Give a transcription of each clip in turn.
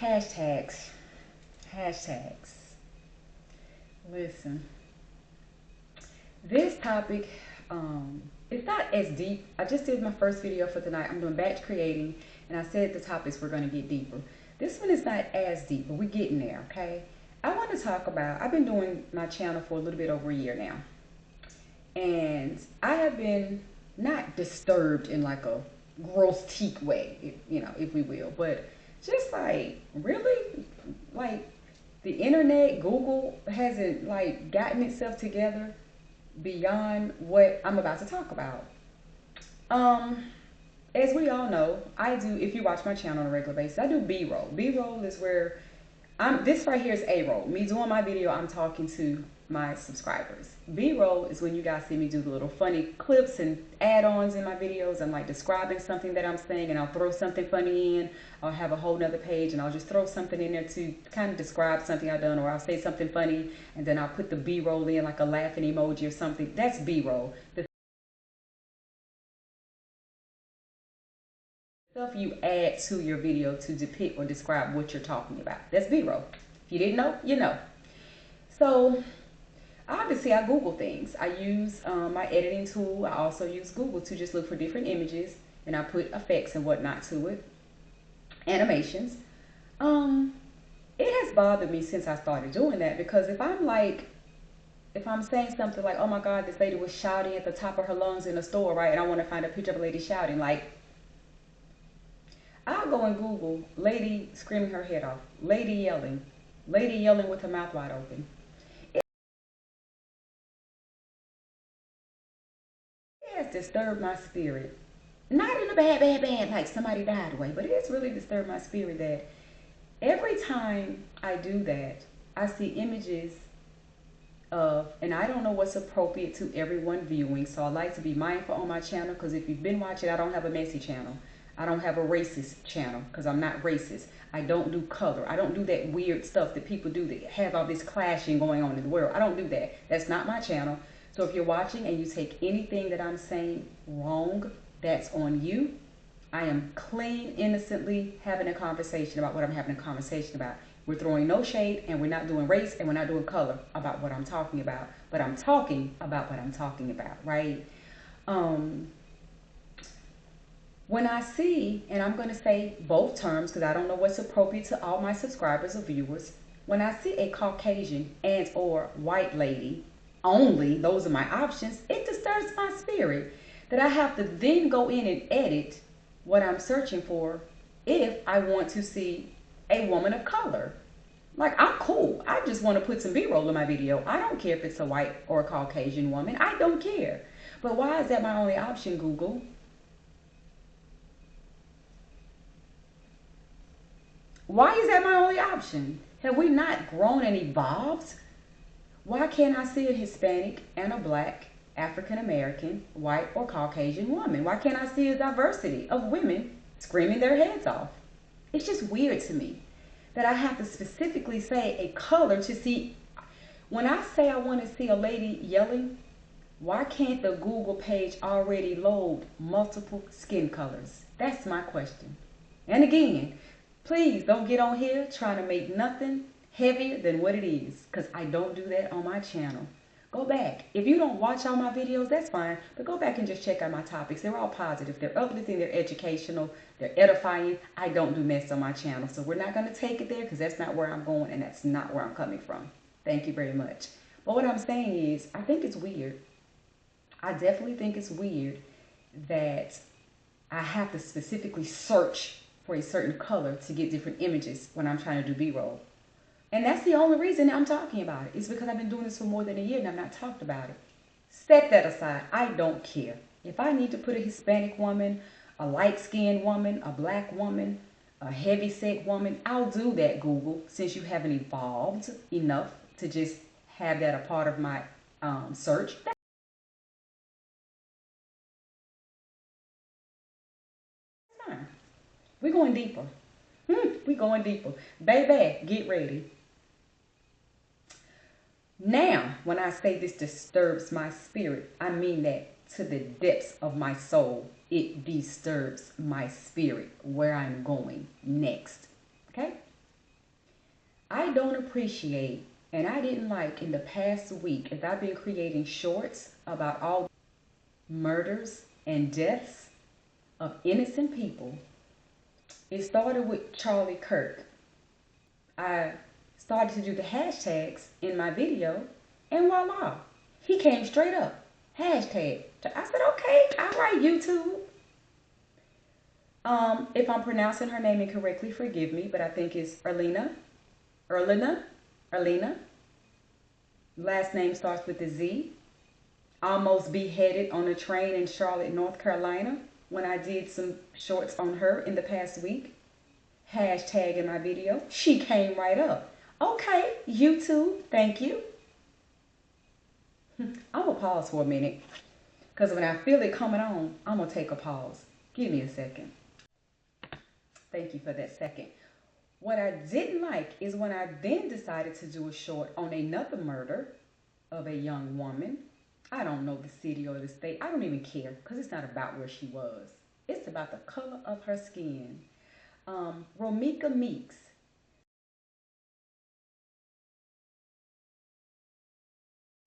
Hashtags. Hashtags. Listen, this topic, it's not as deep. I just did my first video for tonight. I'm doing batch creating, and I said the topics were going to get deeper. This one is not as deep, but we're getting there, okay? I want to talk about, I've been doing my channel for a little bit over a year now, and I have been not disturbed in like a grotesque way, you know, if we will, but just like, really, like, the internet, Google hasn't like gotten itself together beyond what I'm about to talk about. As we all know, I do, if you watch my channel on a regular basis, I do B-roll. B-roll is where this right here is A-roll. Me doing my video, I'm talking to my subscribers. B-roll is when you guys see me do the little funny clips and add-ons in my videos. I'm like describing something that I'm saying, and I'll throw something funny in. I'll have a whole nother page and I'll just throw something in there to kind of describe something I've done, or I'll say something funny and then I'll put the B-roll in, like a laughing emoji or something. That's B-roll. The stuff you add to your video to depict or describe what you're talking about. That's B-roll. If you didn't know, you know. So obviously I Google things. I use my editing tool. I also use Google to just look for different images, and I put effects and whatnot to it. Animations. It has bothered me since I started doing that, because if I'm saying something like, oh my God, this lady was shouting at the top of her lungs in a store, right? And I want to find a picture of a lady shouting, like, I'll go and Google lady screaming her head off, lady yelling with her mouth wide open. It has disturbed my spirit. Not in a bad, like somebody died away, but it has really disturbed my spirit that every time I do that, I see images of, and I don't know what's appropriate to everyone viewing, so I like to be mindful on my channel, because if you've been watching, I don't have a messy channel. I don't have a racist channel, because I'm not racist. I don't do color. I don't do that weird stuff that people do that have all this clashing going on in the world. I don't do that. That's not my channel. So if you're watching and you take anything that I'm saying wrong, that's on you. I am clean, innocently having a conversation about what I'm having a conversation about. We're throwing no shade, and we're not doing race, and we're not doing color about what I'm talking about. But I'm talking about what I'm talking about, right? When I see, and I'm going to say both terms because I don't know what's appropriate to all my subscribers or viewers. When I see a Caucasian and or white lady only, those are my options, it disturbs my spirit that I have to then go in and edit what I'm searching for if I want to see a woman of color. Like, I'm cool. I just want to put some B-roll in my video. I don't care if it's a white or a Caucasian woman. I don't care. But why is that my only option, Google? Why is that my only option? Have we not grown and evolved? Why can't I see a Hispanic and a black, African American, white, or Caucasian woman? Why can't I see a diversity of women screaming their heads off? It's just weird to me that I have to specifically say a color to see. When I say I want to see a lady yelling, why can't the Google page already load multiple skin colors? That's my question. And again, please don't get on here trying to make nothing heavier than what it is, because I don't do that on my channel. Go back. If you don't watch all my videos, that's fine, but go back and just check out my topics. They're all positive. They're uplifting. They're educational. They're edifying. I don't do mess on my channel, so we're not going to take it there, because that's not where I'm going, and that's not where I'm coming from. Thank you very much. But what I'm saying is, I think it's weird. I definitely think it's weird that I have to specifically search for a certain color to get different images when I'm trying to do B-roll. And that's the only reason I'm talking about it. It's because I've been doing this for more than a year and I've not talked about it. Set that aside. I don't care. If I need to put a Hispanic woman, a light-skinned woman, a black woman, a heavy-set woman, I'll do that, Google, since you haven't evolved enough to just have that a part of my search. That's fine. We're going deeper. We're going deeper. Baby, get ready. Now, when I say this disturbs my spirit, I mean that to the depths of my soul. It disturbs my spirit where I'm going next. Okay? I don't appreciate and I didn't like in the past week as I've been creating shorts about all murders and deaths of innocent people. It started with Charlie Kirk. I started to do the hashtags in my video, and voila, he came straight up. Hashtag. I said, okay, all right, YouTube. If I'm pronouncing her name incorrectly, forgive me, but I think it's Erlina. Last name starts with a Z. Almost beheaded on a train in Charlotte, North Carolina when I did some shorts on her in the past week. Hashtag in my video. She came right up. Okay, YouTube, thank you. I'm going to pause for a minute because when I feel it coming on, I'm going to take a pause. Give me a second. Thank you for that second. What I didn't like is when I then decided to do a short on another murder of a young woman. I don't know the city or the state. I don't even care because it's not about where she was. It's about the color of her skin. Romika Meeks.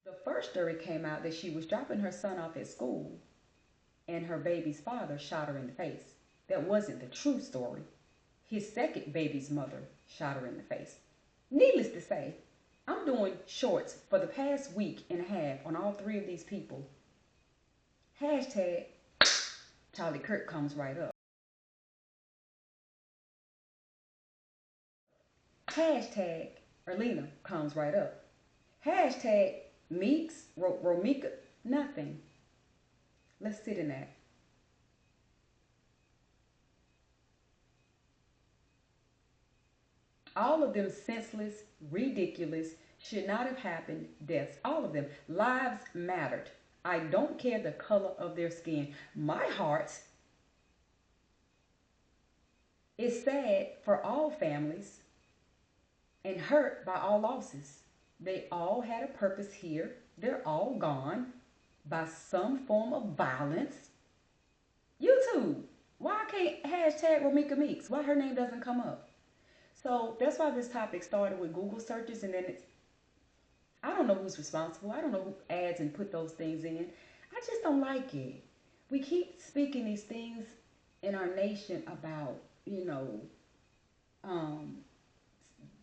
The first story came out that she was dropping her son off at school and her baby's father shot her in the face. That wasn't the true story. His second baby's mother shot her in the face. Needless to say, I'm doing shorts for the past week and a half on all three of these people. Hashtag Charlie Kirk comes right up. Hashtag Erlina comes right up. Hashtag Meeks, Romika, nothing. Let's sit in that. All of them senseless, ridiculous, should not have happened deaths. All of them. Lives mattered. I don't care the color of their skin. My heart is sad for all families and hurt by all losses. They all had a purpose here. They're all gone by some form of violence. YouTube, why can't hashtag Romika Meeks? Why her name doesn't come up? So that's why this topic started with Google searches, and then I don't know who's responsible. I don't know who adds and put those things in. I just don't like it. We keep speaking these things in our nation about,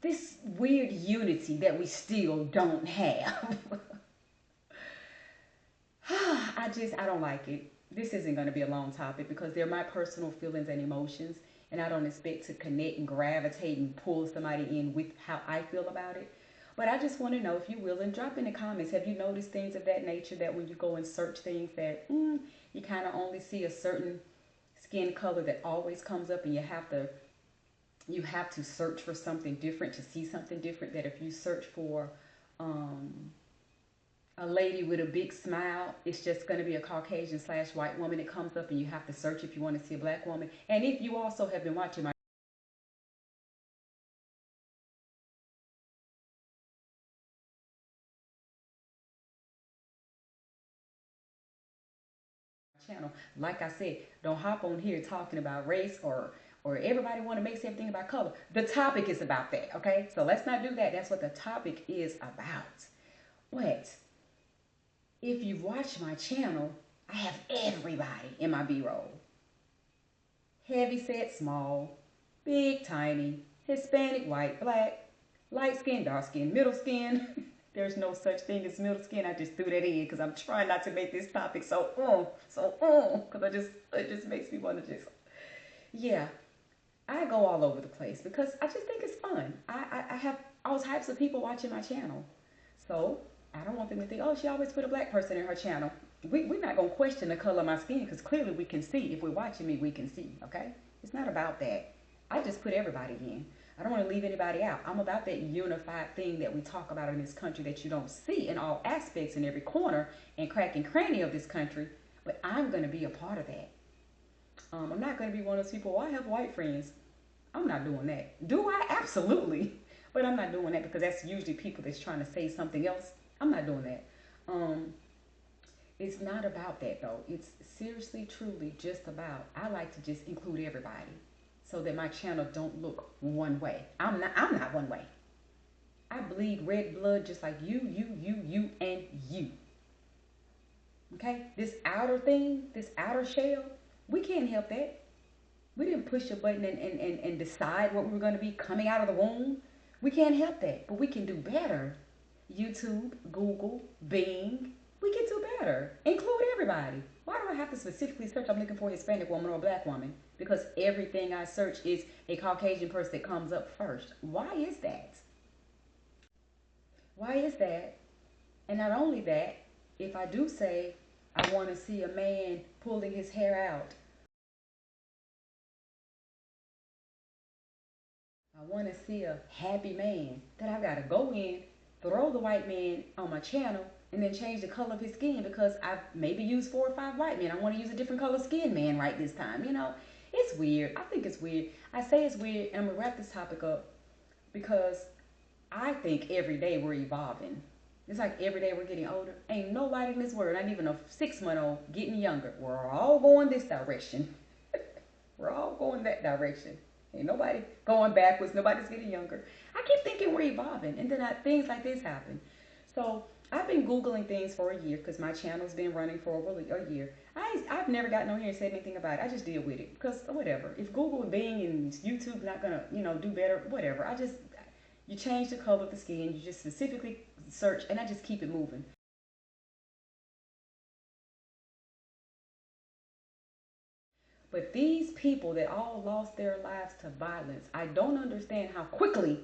this weird unity that we still don't have. I don't like it. This isn't going to be a long topic because they're my personal feelings and emotions, and I don't expect to connect and gravitate and pull somebody in with how I feel about it. But I just want to know, if you will, and drop in the comments, have you noticed things of that nature that when you go and search things that you kind of only see a certain skin color that always comes up, and you have to search for something different to see something different, that if you search for a lady with a big smile, it's just going to be a Caucasian / white woman that comes up, and you have to search if you want to see a black woman. And if you also have been watching my channel, like I said, don't hop on here talking about race or everybody want to make everything about color. The topic is about that, okay? So let's not do that. That's what the topic is about. But if you've watched my channel, I have everybody in my B-roll. Heavy set, small, big, tiny, Hispanic, white, black, light skin, dark skin, middle skin. There's no such thing as middle skin. I just threw that in because I'm trying not to make this topic because it just makes me want to just, yeah. I go all over the place because I just think it's fun. I have all types of people watching my channel. So I don't want them to think, oh, she always put a black person in her channel. We're not going to question the color of my skin because clearly we can see. If we're watching me, we can see, okay? It's not about that. I just put everybody in. I don't want to leave anybody out. I'm about that unified thing that we talk about in this country that you don't see in all aspects, in every corner and crack and cranny of this country. But I'm going to be a part of that. I'm not going to be one of those people, I have white friends. I'm not doing that. Do I? Absolutely. But I'm not doing that because that's usually people that's trying to say something else. I'm not doing that. It's not about that though. It's seriously, truly just about, I like to just include everybody so that my channel don't look one way. I'm not one way. I bleed red blood just like you, and you. Okay? This outer thing, this outer shell, we can't help that. We didn't push a button and decide what we were going to be coming out of the womb. We can't help that, but we can do better. YouTube, Google, Bing, we can do better. Include everybody. Why do I have to specifically search I'm looking for a Hispanic woman or a black woman? Because everything I search is a Caucasian person that comes up first. Why is that? Why is that? And not only that, if I do say I want to see a man pulling his hair out, I want to see a happy man, then I've got to go in, throw the white man on my channel, and then change the color of his skin because I've maybe used 4 or 5 white men. I want to use a different color skin man right this time. You know, it's weird. I think it's weird. I say it's weird, and I'm going to wrap this topic up because I think every day we're evolving. It's like every day we're getting older. Ain't nobody in this world, not even a 6-month-old, getting younger. We're all going this direction. We're all going that direction. Ain't nobody going backwards. Nobody's getting younger. I keep thinking we're evolving, and then things like this happen. So I've been Googling things for a year because my channel's been running for over a year. I've never gotten on here and said anything about it. I just deal with it because whatever. If Google and Bing and YouTube not gonna do better, whatever. You change the color of the skin. You just specifically search, and I just keep it moving. But these people that all lost their lives to violence, I don't understand how quickly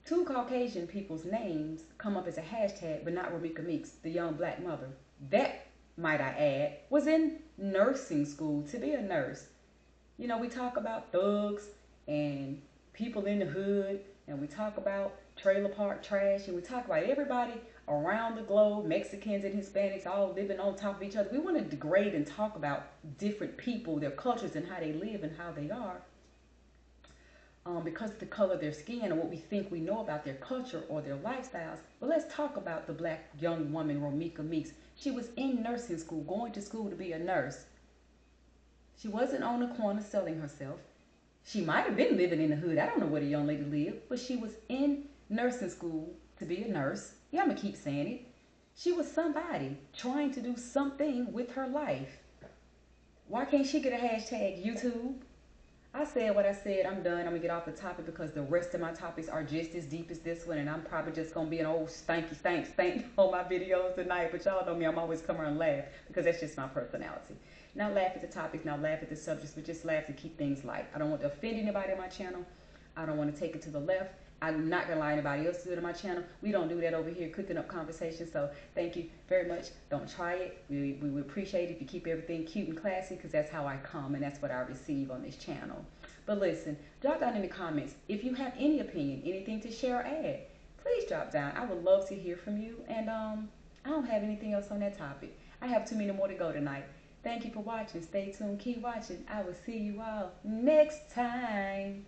2 Caucasian people's names come up as a hashtag, but not Ramika Meeks, the young black mother. That, might I add, was in nursing school to be a nurse. You know, we talk about thugs and people in the hood, and we talk about trailer park trash, and we talk about everybody around the globe, Mexicans and Hispanics all living on top of each other. We want to degrade and talk about different people, their cultures, and how they live and how they are. Because of the color of their skin or what we think we know about their culture or their lifestyles. But let's talk about the black young woman, Ramika Meeks. She was in nursing school, going to school to be a nurse. She wasn't on the corner selling herself. She might have been living in the hood. I don't know where the young lady lived, but she was in nursing school to be a nurse. Yeah, I'm going to keep saying it. She was somebody trying to do something with her life. Why can't she get a hashtag YouTube? I said what I said. I'm done. I'm going to get off the topic because the rest of my topics are just as deep as this one, and I'm probably just going to be an old stank on my videos tonight. But y'all know me. I'm always come around and laugh because that's just my personality. Not laugh at the topics, not laugh at the subjects, but just laugh to keep things light. I don't want to offend anybody on my channel. I don't want to take it to the left. I'm not going to lie anybody else to do it on my channel. We don't do that over here, cooking up conversations. So thank you very much. Don't try it. We would appreciate it if you keep everything cute and classy because that's how I come and that's what I receive on this channel. But listen, drop down in the comments. If you have any opinion, anything to share or add, please drop down. I would love to hear from you. And I don't have anything else on that topic. I have too many more to go tonight. Thank you for watching. Stay tuned. Keep watching. I will see you all next time.